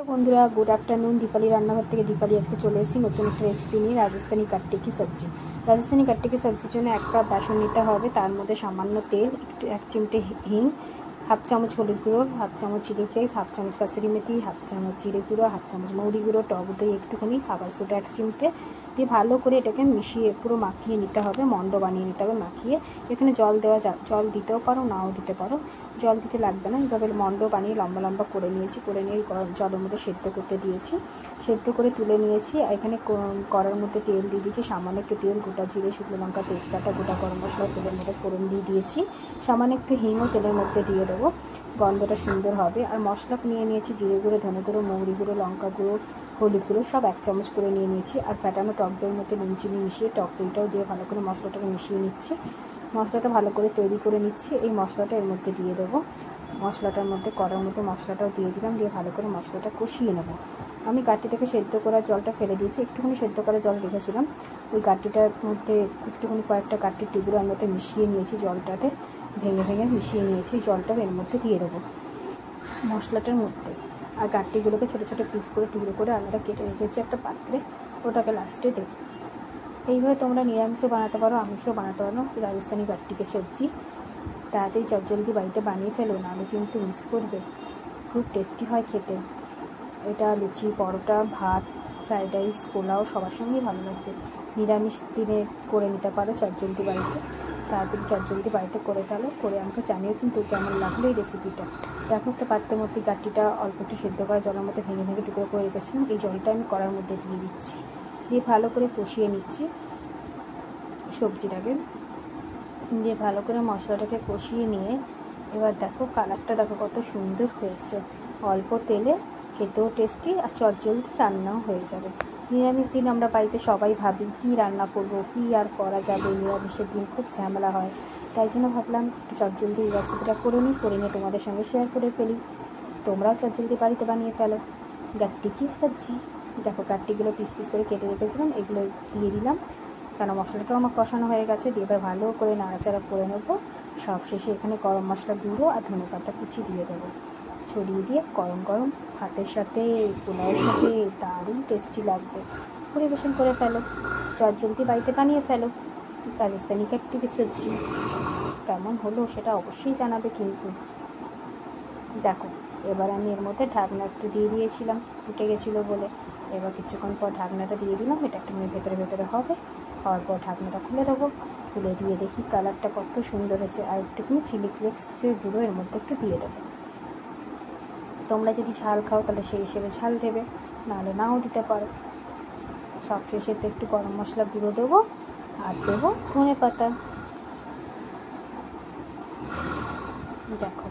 বন্ধুরা, good afternoon. Dipali রান্নাঘর থেকে দীপালি আজকে চলে এসেছি নতুন একটা রেসিপি নিয়ে, রাজস্থানি কাট্টি কি সবজি। রাজস্থানি কাট্টি কি সবজির জন্য 1 কাপ বেসন নিতে হবে। তার মধ্যে সামান্য তেল, একটু 1 চিমটে হিং, হাফ চামচ হলুদ গুঁড়ো, হাফ চামচ চিলি ফ্লেক্স, হাফ চামচ কাসুরি মেথি, হাফ চামচ জিরে গুঁড়ো, হাফ চামচ মৌরি গুঁড়ো, টক দই একটুখানি, খাবার সোডা 1 চিমটে দিয়ে ভালো করে এটাকে মিশিয়ে পুরো মাখিয়ে নিতে হবে, মন্ড বানিয়ে নিতে হবে। মাখিয়ে এখানে জল দেওয়া জল দিতেও পারো, নাও দিতে পারো, জল দিতে লাগবে না। এভাবে মন্ড বানিয়ে লম্বা লম্বা করে নিয়েছি, করে নিয়ে জলের মধ্যে সেদ্ধ করতে দিয়েছি, সেদ্ধ করে তুলে নিয়েছি। এখানে কড়ার মধ্যে তেল দিয়ে দিয়েছি, সামান্য একটু তেল, গোটা জিরে, শুকনো লঙ্কা, তেজপাতা, গোটা গরম মশলা তেলের মধ্যে ফোড়ন দিয়ে দিয়েছি। সামান্য একটু হিংও তেলের মধ্যে দিয়ে দেবো, গন্ধটা সুন্দর হবে। আর মশলা নিয়ে নিয়েছি জিরে গুঁড়ো, ধনে গুঁড়ো, মৌরি গুঁড়ো, লঙ্কা গুঁড়ো, হলুদ গুঁড়ো সব 1 চামচ করে নিয়ে নিয়েছি। আর ফ্যাটানো টক দইয়ের মধ্যে নুন চিনি মিশিয়ে টক দইটাও দিয়ে ভালো করে মশলাটাকে মিশিয়ে নিচ্ছি। মশলাটা ভালো করে তৈরি করে নিচ্ছি। এই মশলাটা এর মধ্যে দিয়ে দেবো, মশলাটার মধ্যে কড়ার মধ্যে মশলাটাও দিয়ে দিলাম, দিয়ে ভালো করে মশলাটা কষিয়ে নেব। আমি গাঁটিটাকে সেদ্ধ করার জলটা ফেলে দিয়েছি, একটুখানি সেদ্ধ করার জল রেখেছিলাম। ওই গাঁটিটার মধ্যে একটুখানি কয়েকটা গাঁটির টুকরো এর মধ্যে মিশিয়ে নিয়েছি, জলটাতে ভেঙে ভেঙে মিশিয়ে নিয়েছি। জলটা এর মধ্যে দিয়ে দেবো মশলাটার মধ্যে। আর গাঁটিগুলোকে ছোটো ছোটো পিস করে টুকরো করে আলাদা কেটে রেখেছি একটা পাত্রে, ওটাকে লাস্টে দেবো। এইভাবে তোমরা নিরামিষও বানাতে পারো, আমিষও বানাতে পারো রাজস্থানি কাট্টিকে সবজি। তাড়াতাড়ি চটজলদি বাড়িতে বানিয়ে ফেলো, নাহলে কিন্তু মিস করবে। খুব টেস্টি হয় খেতে এটা। লুচি, পরোটা, ভাত, ফ্রাইড রাইস, পোলাও সবার সঙ্গেই ভালো লাগবে। নিরামিষ দিনে করে নিতে পারো চটজলদি বাড়িতে। তাড়াতাড়ি চটজলদি বাড়িতে করে ফেলো, করে আমাকে জানিও কিন্তু কেমন লাগলো এই রেসিপিটা। দেখো, একটা পাত্রের মধ্যে গাঁটিটা অল্প একটু সেদ্ধ করা জলের মধ্যে ভেঙে ভেঙে টুকরো করে রেখেছিলাম, এই জলটা আমি কড়ার মধ্যে দিয়ে দিচ্ছি, দিয়ে ভালো করে কষিয়ে নিচ্ছি সবজিটাকে। দিয়ে ভালো করে মশলাটাকে কষিয়ে নিয়ে এবার দেখো কালারটা দেখো কত সুন্দর হয়েছে। অল্প তেলে খেতেও টেস্টি, আর চটজলদি রান্নাও হয়ে যাবে। নিরামিষ দিন আমরা বাড়িতে সবাই ভাবি কী রান্না করব, কী আর করা যাবে। নিরামিষের দিন খুব ঝামেলা হয়, তাই জন্য ভাবলাম একটু চটজলদি এই রেসিপিটা করে নিয়ে তোমাদের সঙ্গে শেয়ার করে ফেলি। তোমরাও চটজলদি বাড়িতে বানিয়ে ফেলো গাট্টি কি সবজি। দেখো গাট্টিগুলো পিস পিস করে কেটে রেখেছিলাম, এগুলো দিয়ে দিলাম, কেন মশলাটাও আমার কষানো হয়ে গেছে। দিয়ে এবার ভালো করে নাড়াচাড়া করে নেবো। সব শেষে এখানে গরম মশলা গুঁড়ো আর ধনেপাতা কুচি দিয়ে দেবো, ছড়িয়ে দিয়ে গরম গরম ভাতের সাথে, পোলাওয়ের সাথে দারুণ টেস্টি লাগবে। পরিবেশন করে ফেলো, চটজলদি বাড়িতে বানিয়ে ফেলো রাজস্থানি কাট্টি কি সবজি। কেমন হলো সেটা অবশ্যই জানাবে কিন্তু। দেখো, এবার আমি এর মধ্যে ঢাকনা একটু দিয়ে দিয়েছিলাম, ফুটে গেছিলো বলে। এবার কিছুক্ষণ পর ঢাকনাটা দিয়ে দিলাম, এটা একটু ভেতরে ভেতরে হবে। হওয়ার পর ঢাকনাটা খুলে দেবো, খুলে দিয়ে দেখি কালারটা কত সুন্দর হয়েছে। আর একটুখানি চিলি ফ্লেক্সের গুঁড়ো এর মধ্যে একটু দিয়ে দেবো। তোমরা যদি ঝাল খাও তাহলে সেই হিসেবে ঝাল দেবে, নাহলে নাও দিতে পারো। সব শেষে তো একটু গরম মশলা গুঁড়ো দেবো, আর দেবো ধনেপাতা। দেখো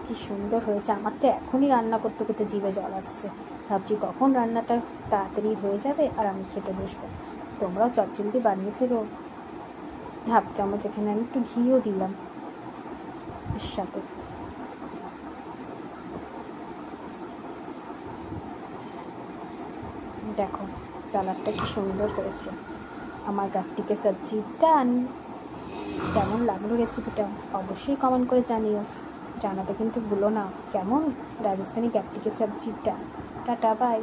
কি সুন্দর হয়েছে। আমার তো এখনই রান্না করতে করতে জিভে জল আসছে, ভাবছি কখন রান্নাটা তাড়াতাড়ি হয়ে যাবে আর আমি খেতে বসবো। তোমরাও চটজলদি বানিয়ে ফেলো। হাফ চামচ এখানে আমি একটু ঘিও দিলাম এর সাথে। দেখো কালারটা কি সুন্দর হয়েছে। আমার গাট্টিকে সবজি ডান। কেমন লাগলো রেসিপিটা অবশ্যই কমেন্ট করে জানিও, জানাতে কিন্তু ভুলো না কেমন রাজস্থানি গাট্টিকে সবজি ডান। Tata, by.